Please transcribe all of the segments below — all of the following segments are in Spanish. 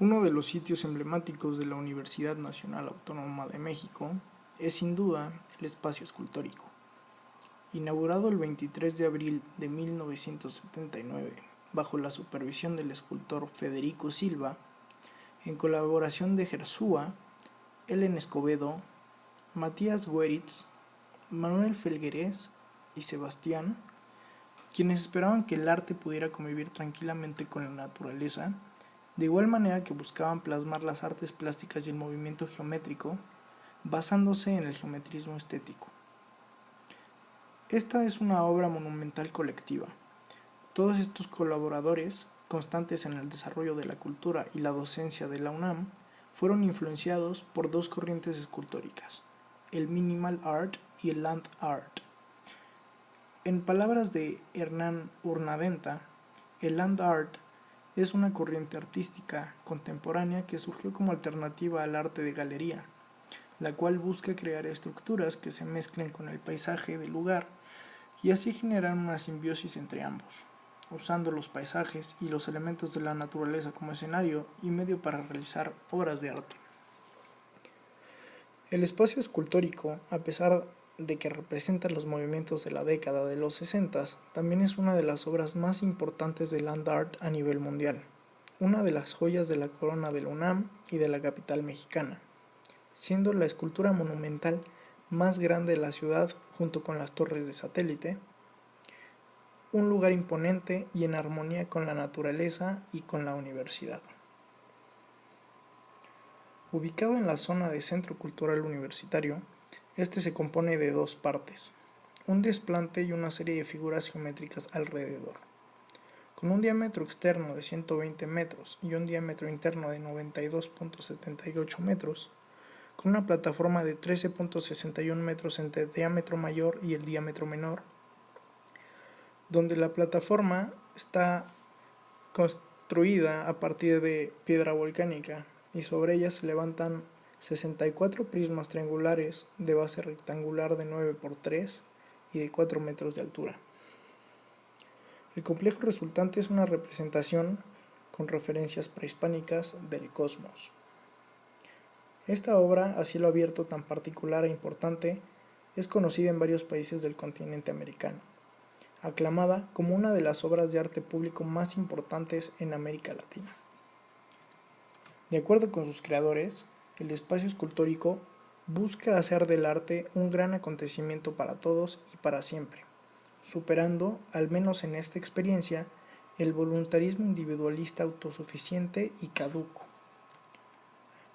Uno de los sitios emblemáticos de la Universidad Nacional Autónoma de México es sin duda el Espacio Escultórico. Inaugurado el 23 de abril de 1979 bajo la supervisión del escultor Federico Silva, en colaboración de Gersúa, Ellen Escobedo, Matías Gueritz, Manuel Felguerés y Sebastián, quienes esperaban que el arte pudiera convivir tranquilamente con la naturaleza, de igual manera que buscaban plasmar las artes plásticas y el movimiento geométrico, basándose en el geometrismo estético. Esta es una obra monumental colectiva. Todos estos colaboradores, constantes en el desarrollo de la cultura y la docencia de la UNAM, fueron influenciados por dos corrientes escultóricas, el minimal art y el land art. En palabras de Hernán Urnaventa, el land art es una corriente artística contemporánea que surgió como alternativa al arte de galería, la cual busca crear estructuras que se mezclen con el paisaje del lugar y así generar una simbiosis entre ambos, usando los paisajes y los elementos de la naturaleza como escenario y medio para realizar obras de arte. El espacio escultórico, a pesar de que representa los movimientos de la década de los 60, también es una de las obras más importantes de land art a nivel mundial, una de las joyas de la corona de la UNAM y de la capital mexicana, siendo la escultura monumental más grande de la ciudad junto con las torres de satélite, un lugar imponente y en armonía con la naturaleza y con la universidad. Ubicado en la zona de Centro Cultural Universitario, este se compone de dos partes, un desplante y una serie de figuras geométricas alrededor. Con un diámetro externo de 120 metros y un diámetro interno de 92.78 metros, con una plataforma de 13.61 metros entre el diámetro mayor y el diámetro menor, donde la plataforma está construida a partir de piedra volcánica y sobre ella se levantan 64 prismas triangulares de base rectangular de 9 por 3 y de 4 metros de altura. El complejo resultante es una representación con referencias prehispánicas del cosmos. Esta obra, a cielo abierto tan particular e importante, es conocida en varios países del continente americano, aclamada como una de las obras de arte público más importantes en América Latina. De acuerdo con sus creadores, el espacio escultórico busca hacer del arte un gran acontecimiento para todos y para siempre, superando, al menos en esta experiencia, el voluntarismo individualista autosuficiente y caduco.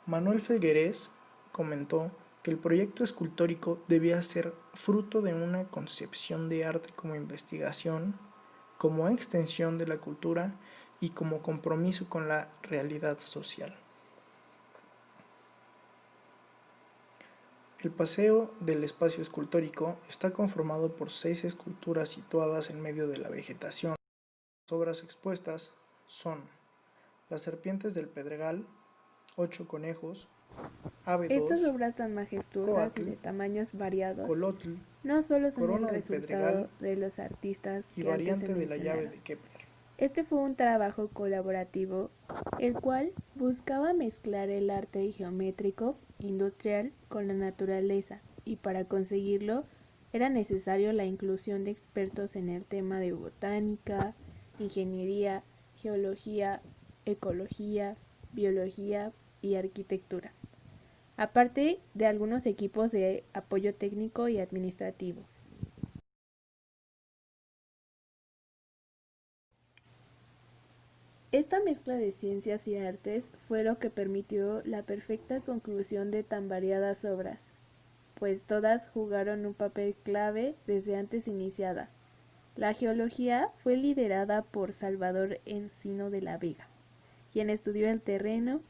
Manuel Felguerés comentó que el proyecto escultórico debía ser fruto de una concepción de arte como investigación, como extensión de la cultura y como compromiso con la realidad social. El paseo del espacio escultórico está conformado por 6 esculturas situadas en medio de la vegetación. Las obras expuestas son Las serpientes del Pedregal, 8 conejos, Ave Estas 2, obras tan majestuosas y Coatl, de tamaños variados Colotl, no solo son el Corona del resultado Pedregal de los artistas y que antes se variante de la llave mencionaron. de Kepler. Este fue un trabajo colaborativo, el cual buscaba mezclar el arte geométrico industrial con la naturaleza, y para conseguirlo era necesario la inclusión de expertos en el tema de botánica, ingeniería, geología, ecología, biología y arquitectura, aparte de algunos equipos de apoyo técnico y administrativo. Esta mezcla de ciencias y artes fue lo que permitió la perfecta conclusión de tan variadas obras, pues todas jugaron un papel clave desde antes iniciadas. La geología fue liderada por Salvador Encino de la Vega, quien estudió el terreno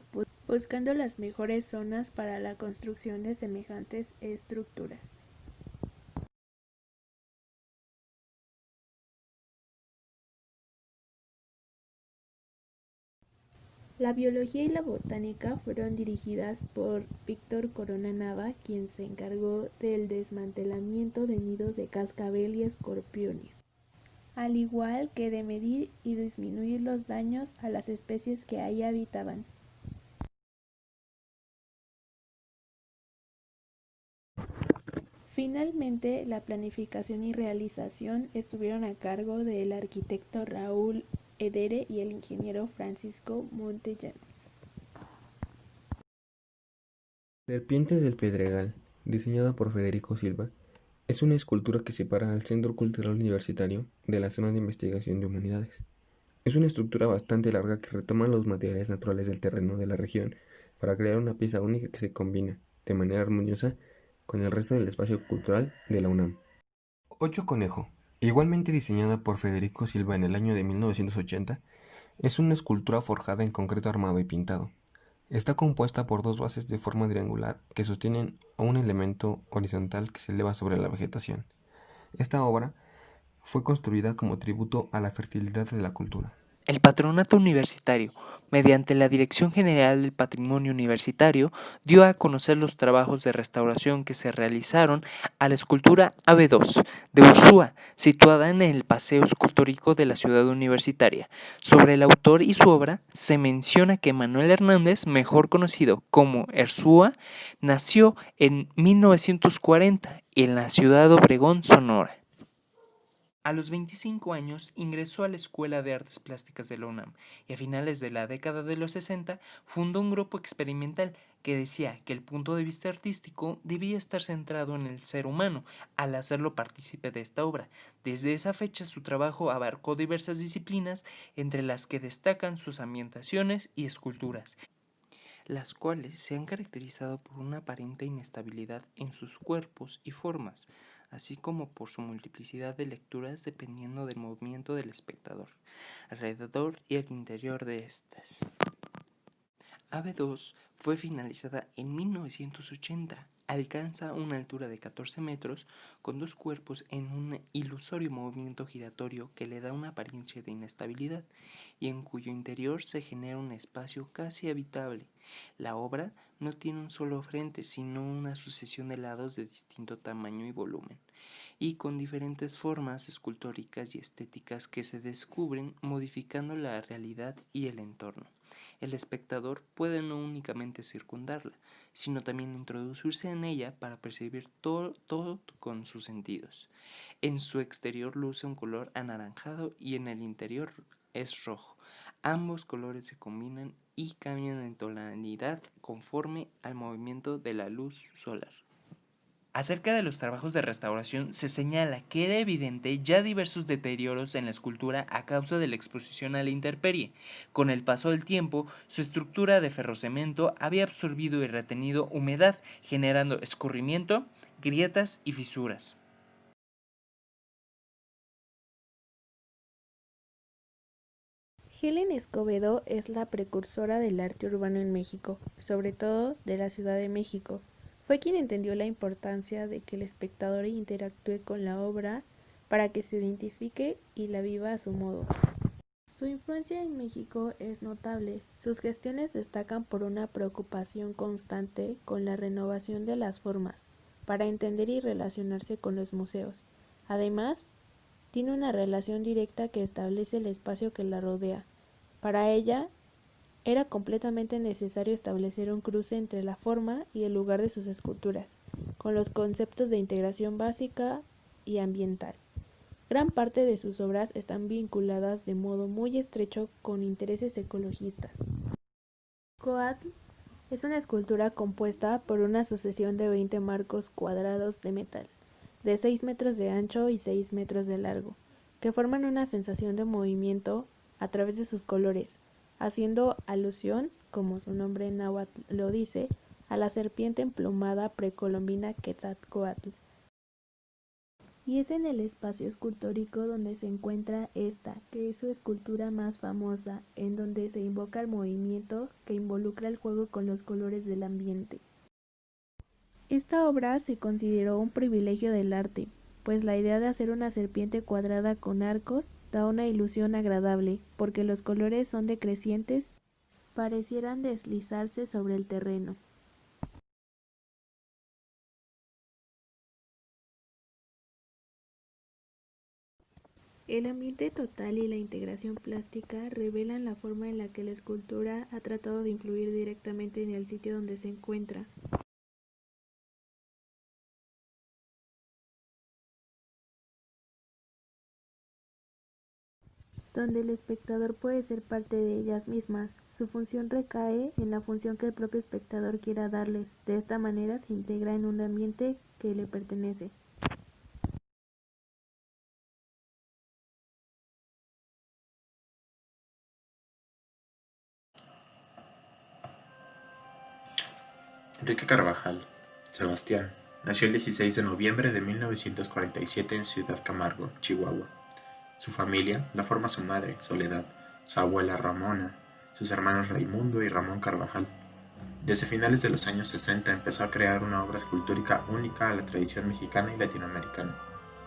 buscando las mejores zonas para la construcción de semejantes estructuras. La biología y la botánica fueron dirigidas por Víctor Corona Nava, quien se encargó del desmantelamiento de nidos de cascabel y escorpiones, al igual que de medir y disminuir los daños a las especies que ahí habitaban. Finalmente, la planificación y realización estuvieron a cargo del arquitecto Raúl Edere y el ingeniero Francisco Montellanos. Serpientes del Pedregal, diseñada por Federico Silva, es una escultura que separa al Centro Cultural Universitario de la zona de investigación de humanidades. Es una estructura bastante larga que retoma los materiales naturales del terreno de la región para crear una pieza única que se combina, de manera armoniosa, con el resto del espacio cultural de la UNAM. Ocho Conejo, igualmente diseñada por Federico Silva en el año de 1980, es una escultura forjada en concreto armado y pintado. Está compuesta por dos bases de forma triangular que sostienen a un elemento horizontal que se eleva sobre la vegetación. Esta obra fue construida como tributo a la fertilidad de la cultura. El Patronato Universitario, mediante la Dirección General del Patrimonio Universitario, dio a conocer los trabajos de restauración que se realizaron a la escultura AB2 de Ursúa, situada en el Paseo Escultórico de la ciudad universitaria. Sobre el autor y su obra, se menciona que Manuel Hernández, mejor conocido como Ursúa, nació en 1940 en la ciudad de Obregón, Sonora. A los 25 años ingresó a la Escuela de Artes Plásticas de la UNAM y a finales de la década de los 60 fundó un grupo experimental que decía que el punto de vista artístico debía estar centrado en el ser humano al hacerlo partícipe de esta obra. Desde esa fecha su trabajo abarcó diversas disciplinas, entre las que destacan sus ambientaciones y esculturas, las cuales se han caracterizado por una aparente inestabilidad en sus cuerpos y formas, así como por su multiplicidad de lecturas dependiendo del movimiento del espectador, alrededor y al interior de estas. AB2 fue finalizada en 1980. Alcanza una altura de 14 metros con dos cuerpos en un ilusorio movimiento giratorio que le da una apariencia de inestabilidad y en cuyo interior se genera un espacio casi habitable. La obra no tiene un solo frente, sino una sucesión de lados de distinto tamaño y volumen, y con diferentes formas escultóricas y estéticas que se descubren modificando la realidad y el entorno. El espectador puede no únicamente circundarla, sino también introducirse en ella para percibir todo con sus sentidos. En su exterior luce un color anaranjado y en el interior es rojo. Ambos colores se combinan y cambian en tonalidad conforme al movimiento de la luz solar. Acerca de los trabajos de restauración, se señala que era evidente ya diversos deterioros en la escultura a causa de la exposición a la intemperie. Con el paso del tiempo, su estructura de ferrocemento había absorbido y retenido humedad, generando escurrimiento, grietas y fisuras. Helen Escobedo es la precursora del arte urbano en México, sobre todo de la Ciudad de México. Fue quien entendió la importancia de que el espectador interactúe con la obra para que se identifique y la viva a su modo. Su influencia en México es notable. Sus gestiones destacan por una preocupación constante con la renovación de las formas, para entender y relacionarse con los museos. Además, tiene una relación directa que establece el espacio que la rodea. Para ella, era completamente necesario establecer un cruce entre la forma y el lugar de sus esculturas, con los conceptos de integración básica y ambiental. Gran parte de sus obras están vinculadas de modo muy estrecho con intereses ecologistas. Coatl es una escultura compuesta por una sucesión de 20 marcos cuadrados de metal, de 6 metros de ancho y 6 metros de largo, que forman una sensación de movimiento a través de sus colores, haciendo alusión, como su nombre náhuatl lo dice, a la serpiente emplumada precolombina Quetzalcóatl. Y es en el espacio escultórico donde se encuentra esta, que es su escultura más famosa, en donde se invoca el movimiento que involucra el juego con los colores del ambiente. Esta obra se consideró un privilegio del arte, pues la idea de hacer una serpiente cuadrada con arcos da una ilusión agradable, porque los colores son decrecientes, parecieran deslizarse sobre el terreno. El ambiente total y la integración plástica revelan la forma en la que la escultura ha tratado de influir directamente en el sitio donde se encuentra. donde el espectador puede ser parte de ellas mismas. Su función recae en la función que el propio espectador quiera darles. De esta manera se integra en un ambiente que le pertenece. Enrique Carvajal, Sebastián, nació el 16 de noviembre de 1947 en Ciudad Camargo, Chihuahua. Su familia la forma su madre, Soledad, su abuela Ramona, sus hermanos Raimundo y Ramón Carvajal. Desde finales de los años 60 empezó a crear una obra escultórica única a la tradición mexicana y latinoamericana.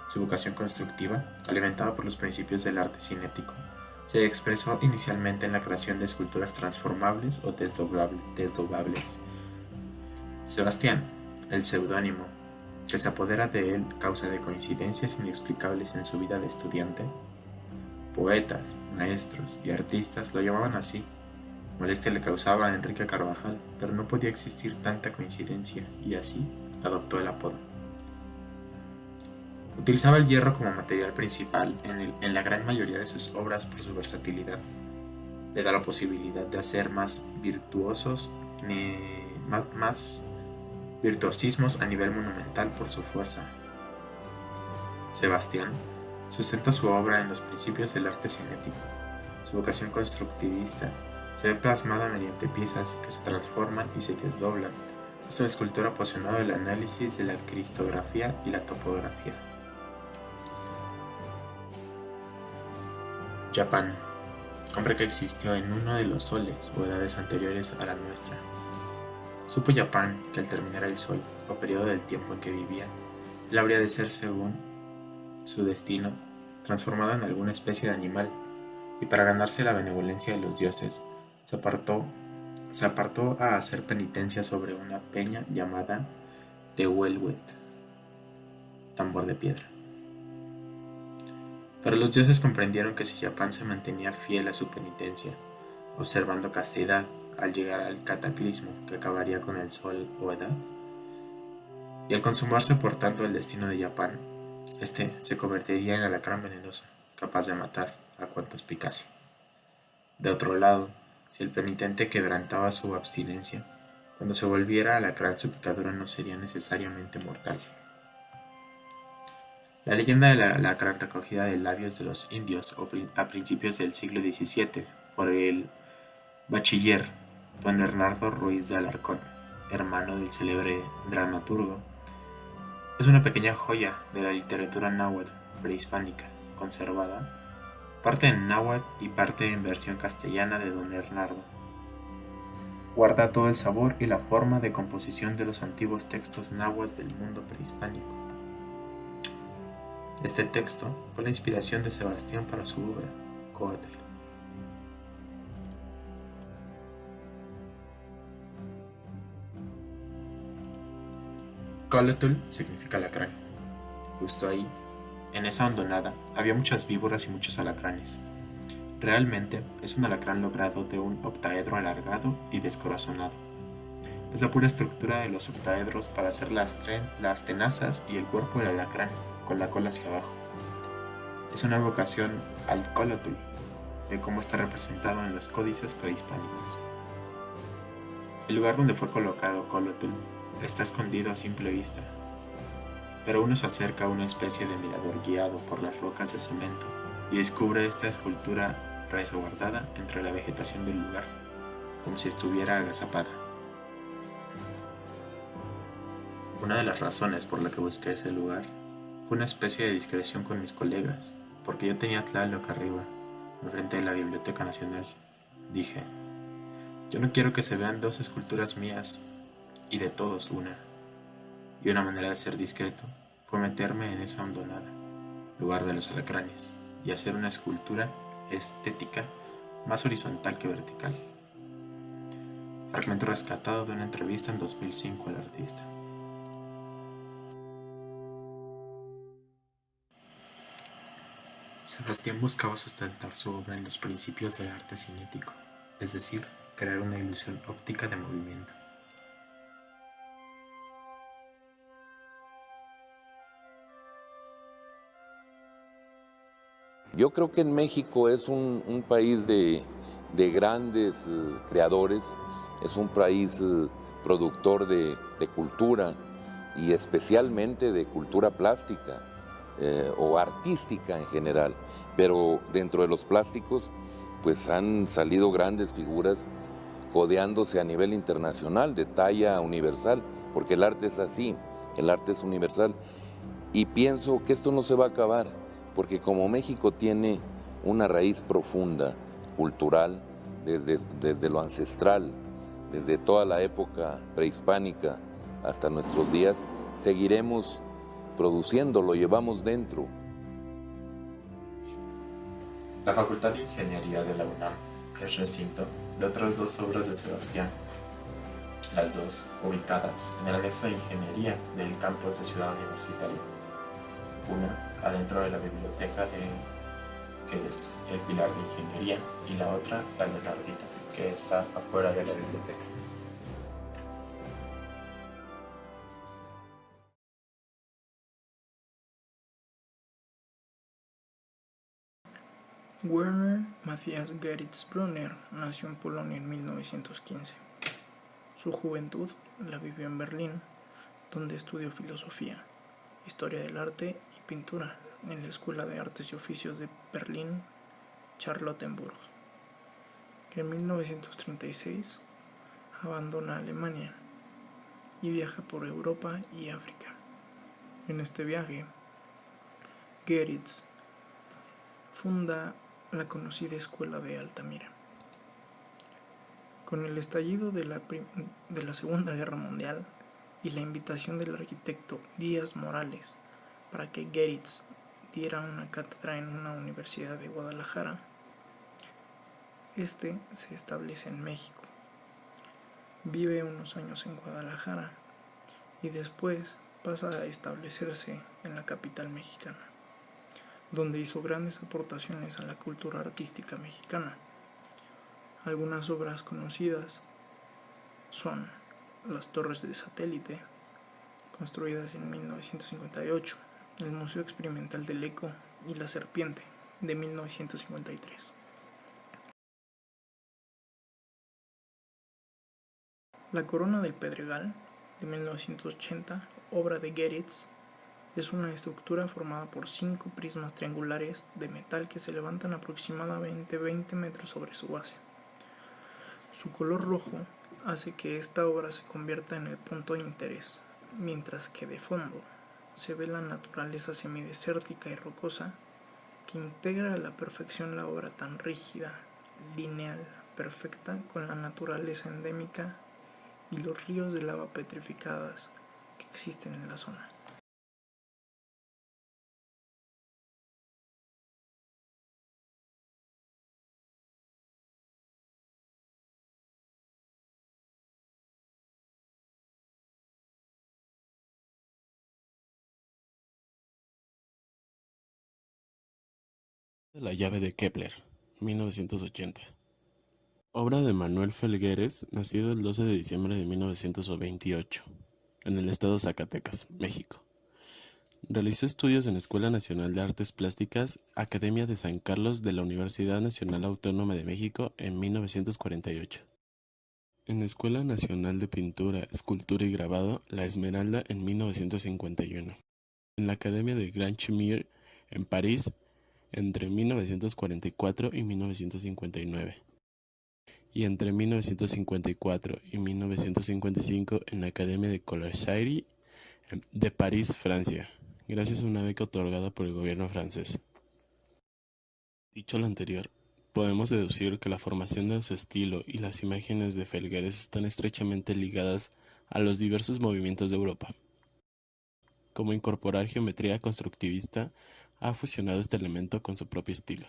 Su vocación constructiva, alimentada por los principios del arte cinético, se expresó inicialmente en la creación de esculturas transformables o desdoblables. Sebastián, el seudónimo, que se apodera de él causa de coincidencias inexplicables en su vida de estudiante. Poetas, maestros y artistas lo llamaban así. Molestia le causaba a Enrique Carvajal, pero no podía existir tanta coincidencia y así adoptó el apodo. Utilizaba el hierro como material principal en la gran mayoría de sus obras por su versatilidad. Le da la posibilidad de hacer más virtuosismos a nivel monumental por su fuerza. Sebastián sustenta su obra en los principios del arte cinético. Su vocación constructivista se ve plasmada mediante piezas que se transforman y se desdoblan. Es una escultura apasionada del análisis de la cristografía y la topografía. Japán, hombre que existió en uno de los soles o edades anteriores a la nuestra. Supo Japán que al terminar el sol, o periodo del tiempo en que vivía, él habría de ser, según su destino, transformado en alguna especie de animal, y para ganarse la benevolencia de los dioses, se apartó a hacer penitencia sobre una peña llamada Tehuelhuet, tambor de piedra. Pero los dioses comprendieron que si Japán se mantenía fiel a su penitencia, observando castidad al llegar al cataclismo que acabaría con el sol o edad, y al consumarse por tanto el destino de Japán, este se convertiría en alacrán venenoso, capaz de matar a cuantos picase. De otro lado, si el penitente quebrantaba su abstinencia, cuando se volviera alacrán su picadura no sería necesariamente mortal. La leyenda del alacrán recogida de labios de los indios a principios del siglo XVII por el bachiller don Bernardo Ruiz de Alarcón, hermano del célebre dramaturgo, es una pequeña joya de la literatura náhuatl prehispánica, conservada, parte en náhuatl y parte en versión castellana de don Bernardo. Guarda todo el sabor y la forma de composición de los antiguos textos náhuatl del mundo prehispánico. Este texto fue la inspiración de Sebastián para su obra, Coatl. Colotl significa alacrán. Justo ahí, en esa hondonada, había muchas víboras y muchos alacranes. Realmente es un alacrán logrado de un octaedro alargado y descorazonado. Es la pura estructura de los octaedros para hacer las tenazas y el cuerpo del alacrán, con la cola hacia abajo. Es una evocación al colotl, de cómo está representado en los códices prehispánicos. El lugar donde fue colocado colotl está escondido a simple vista, pero uno se acerca a una especie de mirador guiado por las rocas de cemento y descubre esta escultura resguardada entre la vegetación del lugar, como si estuviera agazapada. Una de las razones por la que busqué ese lugar fue una especie de discreción con mis colegas, porque yo tenía Tlaloc arriba, enfrente de la Biblioteca Nacional. Dije, yo no quiero que se vean dos esculturas mías y de todos una. Y una manera de ser discreto fue meterme en esa hondonada, lugar de los alacranes, y hacer una escultura estética más horizontal que vertical. Fragmento rescatado de una entrevista en 2005 al artista. Sebastián buscaba sustentar su obra en los principios del arte cinético, es decir, crear una ilusión óptica de movimiento. Yo creo que en México es un país de grandes creadores, es un país productor de cultura y especialmente de cultura plástica o artística en general. Pero dentro de los plásticos pues han salido grandes figuras codeándose a nivel internacional, de talla universal, porque el arte es así, el arte es universal. Y pienso que esto no se va a acabar, porque como México tiene una raíz profunda, cultural, desde lo ancestral, desde toda la época prehispánica hasta nuestros días, seguiremos produciendo, lo llevamos dentro. La Facultad de Ingeniería de la UNAM es recinto de otras dos obras de Sebastián, las dos ubicadas en el anexo de Ingeniería del campus de Ciudad Universitaria. Una adentro de la biblioteca que es el pilar de Ingeniería, y la otra, la Leonardita, que está afuera de la biblioteca. Werner Matthias Geritz-Brunner nació en Polonia en 1915. Su juventud la vivió en Berlín, donde estudió filosofía, historia del arte y pintura en la Escuela de Artes y Oficios de Berlín-Charlottenburg. En 1936 abandona Alemania y viaja por Europa y África. En este viaje, Geritz funda la conocida Escuela de Altamira. Con el estallido de la Segunda Guerra Mundial y la invitación del arquitecto Díaz Morales para que Geritz diera una cátedra en una universidad de Guadalajara, se establece en México. Vive unos años en Guadalajara y después pasa a establecerse en la capital mexicana, donde hizo grandes aportaciones a la cultura artística mexicana. Algunas obras conocidas son las Torres de Satélite, construidas en 1958, el Museo Experimental del Eco y La Serpiente, de 1953. La Corona del Pedregal, de 1980, obra de Geritz, es una estructura formada por 5 prismas triangulares de metal que se levantan aproximadamente 20 metros sobre su base. Su color rojo hace que esta obra se convierta en el punto de interés, mientras que de fondo se ve la naturaleza semidesértica y rocosa que integra a la perfección la obra tan rígida, lineal, perfecta con la naturaleza endémica y los ríos de lava petrificadas que existen en la zona. La llave de Kepler, 1980. Obra de Manuel Felgueres, nacido el 12 de diciembre de 1928, en el estado de Zacatecas, México. Realizó estudios en la Escuela Nacional de Artes Plásticas, Academia de San Carlos de la Universidad Nacional Autónoma de México en 1948. En la Escuela Nacional de Pintura, Escultura y Grabado, La Esmeralda en 1951. En la Academia de Grand Chimir en París entre 1944 y 1959. Y entre 1954 y 1955 en la Academia de Colorserie de París, Francia, gracias a una beca otorgada por el gobierno francés. Dicho lo anterior, podemos deducir que la formación de su estilo y las imágenes de Felgueres están estrechamente ligadas a los diversos movimientos de Europa. Como incorporar geometría constructivista, ha fusionado este elemento con su propio estilo.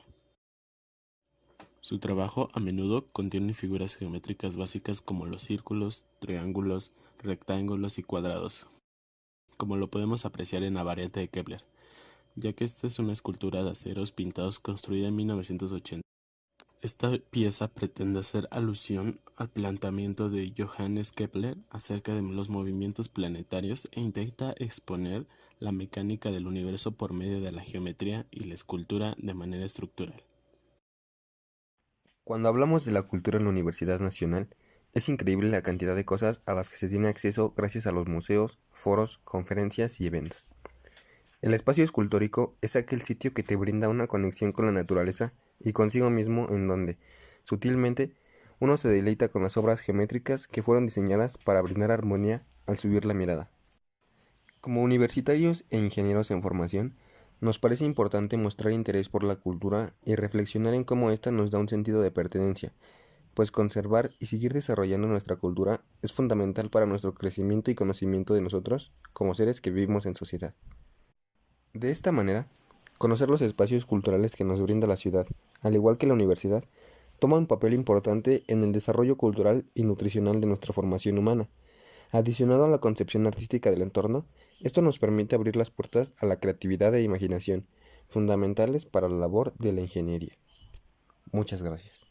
Su trabajo a menudo contiene figuras geométricas básicas como los círculos, triángulos, rectángulos y cuadrados, como lo podemos apreciar en la variante de Kepler, ya que esta es una escultura de aceros pintados construida en 1980. Esta pieza pretende hacer alusión al planteamiento de Johannes Kepler acerca de los movimientos planetarios e intenta exponer la mecánica del universo por medio de la geometría y la escultura de manera estructural. Cuando hablamos de la cultura en la Universidad Nacional, es increíble la cantidad de cosas a las que se tiene acceso gracias a los museos, foros, conferencias y eventos. El espacio escultórico es aquel sitio que te brinda una conexión con la naturaleza y consigo mismo en donde, sutilmente, uno se deleita con las obras geométricas que fueron diseñadas para brindar armonía al subir la mirada. Como universitarios e ingenieros en formación, nos parece importante mostrar interés por la cultura y reflexionar en cómo ésta nos da un sentido de pertenencia, pues conservar y seguir desarrollando nuestra cultura es fundamental para nuestro crecimiento y conocimiento de nosotros como seres que vivimos en sociedad. De esta manera, conocer los espacios culturales que nos brinda la ciudad, al igual que la universidad, toma un papel importante en el desarrollo cultural y nutricional de nuestra formación humana. Adicionado a la concepción artística del entorno, esto nos permite abrir las puertas a la creatividad e imaginación, fundamentales para la labor de la ingeniería. Muchas gracias.